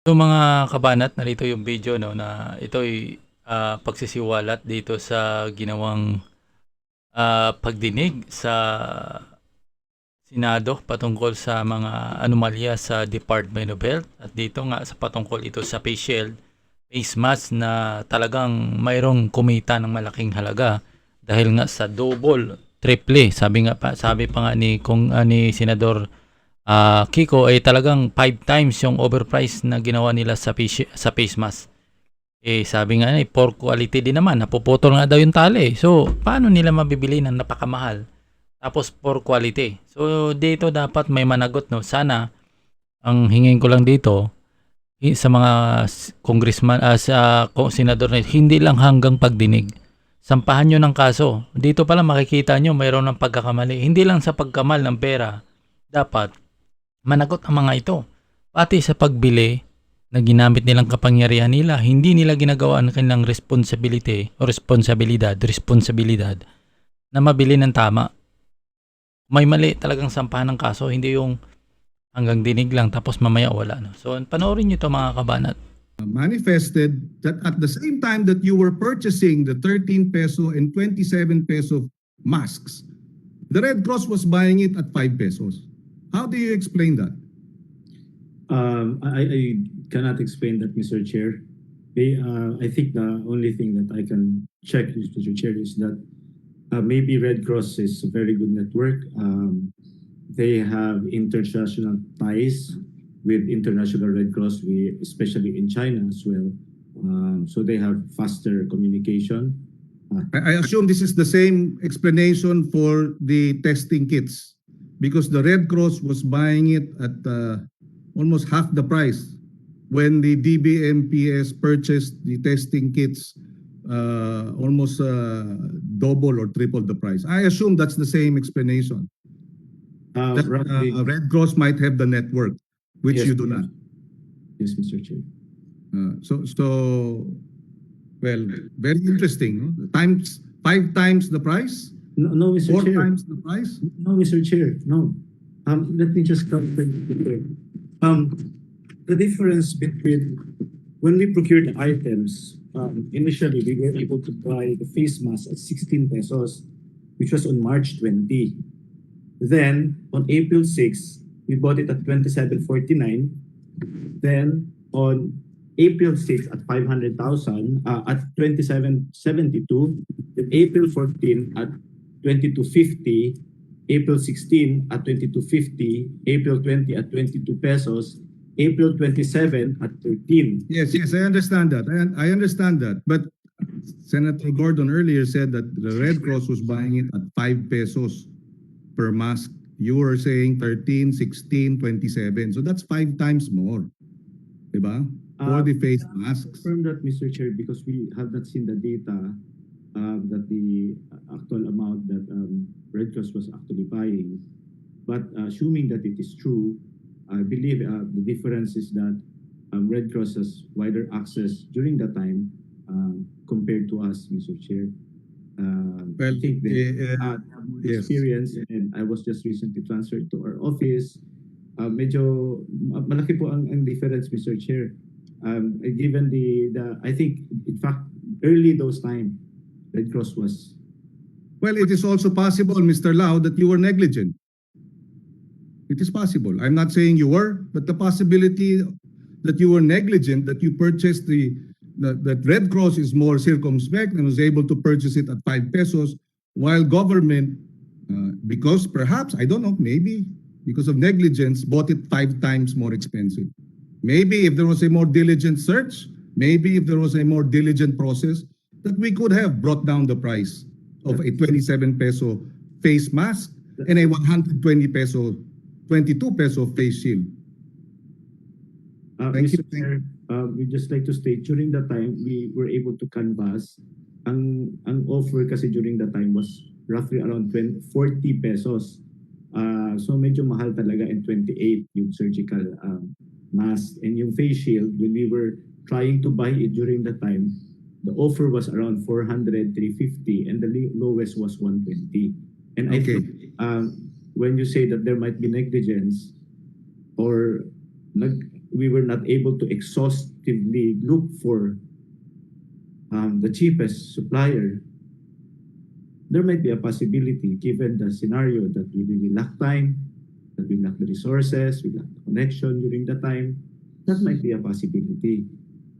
So mga kabanat, narito yung video no na ito'y pagsisiwalat dito sa ginawang pagdinig sa Senado patungkol sa mga anomalya sa Department of Health at dito nga sa patungkol ito sa face shield, face mask na talagang mayroong kumita ng malaking halaga dahil nga sa double, triple, sabi pa nga ni ni Senador Kiko ay talagang 5 times yung overprice na ginawa nila sa face mask. Eh sabi nga poor quality din naman, napuputol nga daw yung tali. So paano nila mabibili ng napakamahal? Tapos poor quality. So dito dapat may managot no. Sana ang hingin ko lang dito sa mga congressman sa senador na hindi lang hanggang pagdinig. Sampahan nyo ng kaso. Dito pala makikita nyo mayroon ng pagkakamali. Hindi lang sa pagkamal ng pera. Dapat managot ang mga ito. Pati sa pagbili na ginamit nilang kapangyarihan nila, hindi nila ginagawa ang kanilang responsibilidad na mabili ng tama. May mali talagang sampahan ng kaso, hindi yung hanggang dinig lang tapos mamaya wala. No? So panoorin nyo ito mga kabanat. Manifested that at the same time that you were purchasing the 13 peso and 27 peso masks, the Red Cross was buying it at 5 pesos. How do you explain that? I cannot explain that, Mr. Chair. I think the only thing that I can check, Mr. Chair, is that maybe Red Cross is a very good network. They have international ties with International Red Cross, especially in China as well. So they have faster communication. I assume this is the same explanation for the testing kits because the Red Cross was buying it at almost half the price when the DBMPS purchased the testing kits almost double or triple the price. I assume that's the same explanation. Red Cross might have the network, which Yes, you do not. Yes, Mr. Chair. Well, very interesting. No? 5 times the price? No, Mr. 4 Chair. times the price? No, Mr. Chair, no. Let me just clarify. The difference between when we procured the items, initially we were able to buy the face mask at 16 pesos, which was on March 20. Then on April 6, we bought it at 27.49. Then on April 6 at 500,000 at 27.72. Then April 14 at 22.50. April 16 at 22.50, April 20 at 22 pesos, April 27 at 13. Yes, I understand that. I understand that. But Senator Gordon earlier said that the Red Cross was buying it at 5 pesos per mask. You were saying 13, 16, 27. So that's 5 times more. Diba? For the face masks. Confirm that, Mr. Chair, because we have not seen the data that the actual amount that Red Cross was actually buying. But assuming that it is true, I believe the difference is that Red Cross has wider access during that time compared to us, Mr. Chair. Well, I think they have more yes. experience, and I was just recently transferred to our office. Medyo malaki po ang difference, Mr. Chair. Given I think, in fact, early those time, Red Cross was. Well, it is also possible, Mr. Lau, that you were negligent. It is possible. I'm not saying you were, but the possibility that you were negligent, that you purchased that Red Cross is more circumspect and was able to purchase it at 5 pesos, while government, because perhaps, I don't know, maybe because of negligence, bought it 5 times more expensive. Maybe if there was a more diligent search, maybe if there was a more diligent process, that we could have brought down the price of a 27 peso face mask and a 120 peso, 22 peso face shield. Thank Mr. you. Chair, we'd just like to state, during that time, we were able to canvas. Ang offer kasi during that time was roughly around 40 pesos. So medyo mahal talaga, in 28 yung surgical mask. And yung face shield, when we were trying to buy it during that time, the offer was around 400, 350, and the lowest was 120. And I think when you say that there might be negligence or we were not able to exhaustively look for the cheapest supplier, there might be a possibility, given the scenario, that we really lack time, that we lack the resources, we lack the connection during the time. That might be a possibility.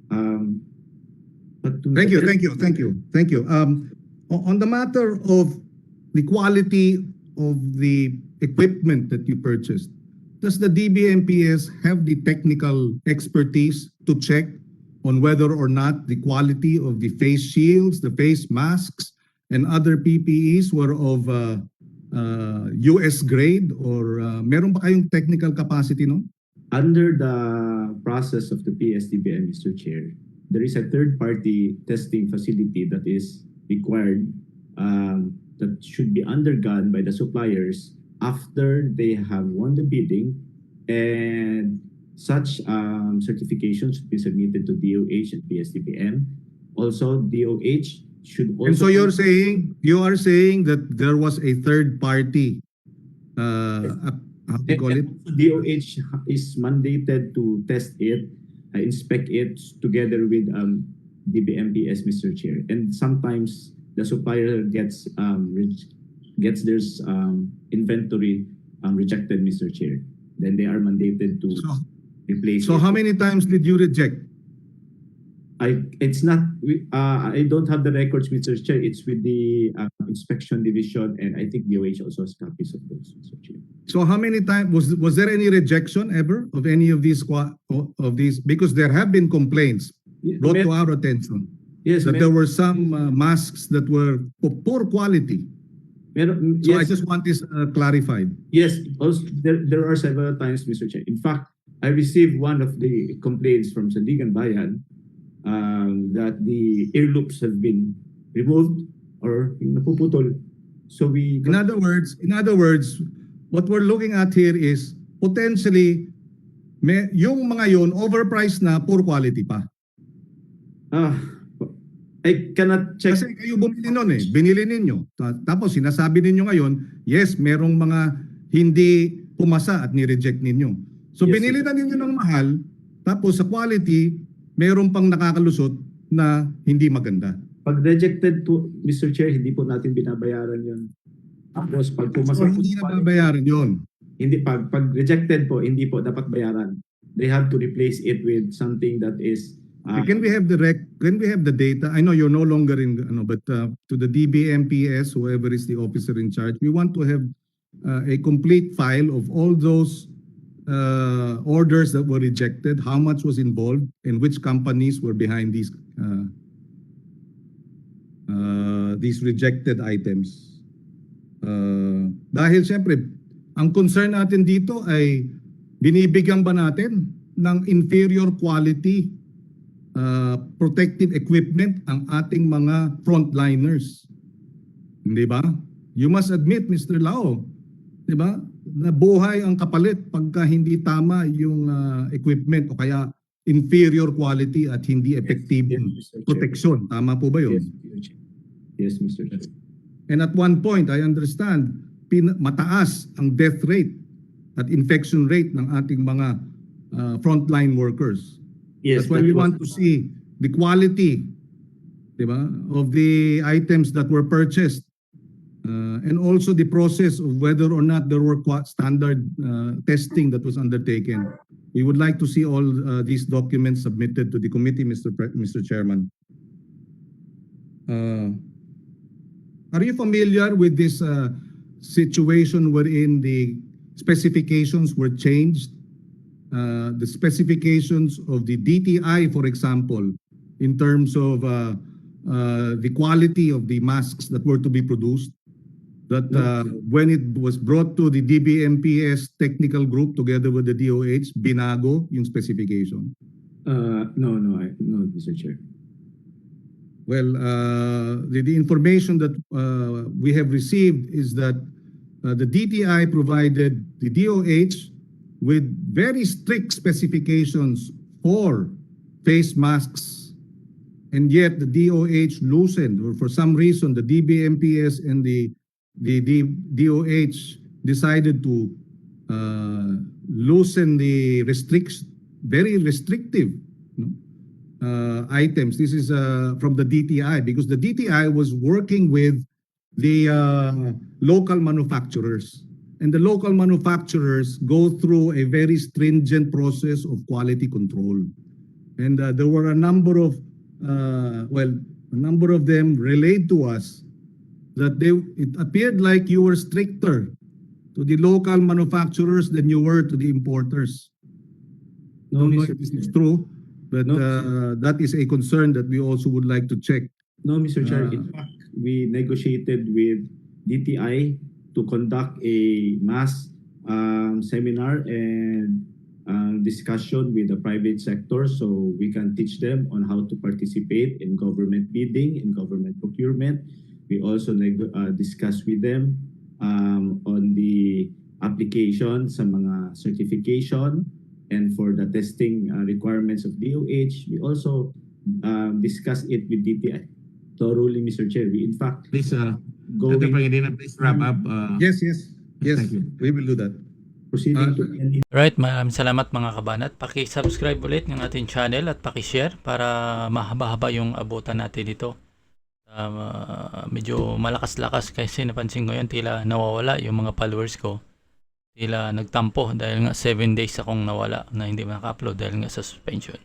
But to Thank you. On the matter of the quality of the equipment that you purchased, does the DBMPS have the technical expertise to check on whether or not the quality of the face shields, the face masks, and other PPEs were of US grade, or meron ba kayong technical capacity, no? under the process of the PSDBM, Mr. Chair, there is a third-party testing facility that is required, that should be undergone by the suppliers after they have won the bidding, and such certifications should be submitted to DOH and PSDBM. Also, DOH should also... And so you are saying that there was a third party, how do you call it? DOH is mandated to test it, inspect it together with DBMPS, Mr. Chair. And sometimes the supplier gets their inventory rejected, Mr. Chair. Then they are mandated to replace So it. how many times did you reject? I don't have the records, Mr. Chair. It's with the inspection division, and I think DOH also has copies of those, Mr. Chair. So how many times was there any rejection ever of any of these because there have been complaints brought to our attention Yes, that there were some masks that were of poor quality. So I just want this clarified. Yes, also there are several times, Mr. Chair. In fact, I received one of the complaints from Sandigan Bayan that the ear loops have been removed or napuputol. So In other words, what we're looking at here is potentially yung mga yon overpriced na, poor quality pa. I cannot check. Kasi kayo bumili nun binili ninyo. Tapos sinasabi ninyo ngayon, yes, merong mga hindi pumasa at ni-reject ninyo. So Yes, binili na ninyo ng mahal, tapos sa quality, meron pang nakakalusot na hindi maganda. Pag rejected po, Mr. Chair, hindi po natin binabayaran yun. Tapos pag So pumasok hindi na babayaran yun. hindi pag rejected po, hindi po dapat bayaran. They have to replace it with something that is Can we have the data? I know you're no longer in but to the DBMPS, whoever is the officer in charge, we want to have a complete file of all those orders that were rejected, how much was involved, and which companies were behind these rejected items. Dahil siyempre, ang concern natin dito ay binibigyan ba natin ng inferior quality protective equipment ang ating mga frontliners. Hindi ba? You must admit, Mr. Lao, di ba? Na buhay ang kapalit pagka hindi tama yung equipment o kaya inferior quality at hindi effective protection. Tama po ba yun? Yes, Mr. Chair. And at one point, I understand, mataas ang death rate at infection rate ng ating mga frontline workers. Yes, That's why we want to see the quality, diba, of the items that were purchased, and also the process of whether or not there were standard testing that was undertaken. We would like to see all these documents submitted to the committee, Mr. Chairman. Are you familiar with this situation wherein the specifications were changed? The specifications of the DTI, for example, in terms of the quality of the masks that were to be produced, that when it was brought to the DBMPS technical group together with the DOH, binago yung specification? No, Mr. Chair. Well, the information that we have received is that the DTI provided the DOH with very strict specifications for face masks, and yet the DOH loosened, or for some reason the DBMPS and the DOH decided to loosen the very restrictive, no, items. This is from the DTI, because the DTI was working with the local manufacturers. And the local manufacturers go through a very stringent process of quality control. And there were a number of, a number of them relayed to us that it appeared like you were stricter to the local manufacturers than you were to the importers. No, Don't know Mr. if this is Chair. true, but No. that is a concern that we also would like to check. No, Mr. Chair. Ah. In fact, we negotiated with DTI to conduct a mass seminar and discussion with the private sector, so we can teach them on how to participate in government bidding, in government procurement. We also discuss with them on the application sa mga certification and for the testing requirements of DOH. We also discuss it with DTI thoroughly, Mr. Chair. We in fact Please, going Senator Pangilinan, please wrap up. Yes, Thank you. we will do that. proceeding to end Right, maraming salamat mga kabanat. Paki-subscribe ulit ng ating channel at paki-share para mahaba-haba yung abutan natin dito. Medyo malakas-lakas kasi napansin ko yan, tila nawawala yung mga followers ko. Tila nagtampo dahil nga 7 days akong nawala na hindi makaka-upload dahil nga sa suspension.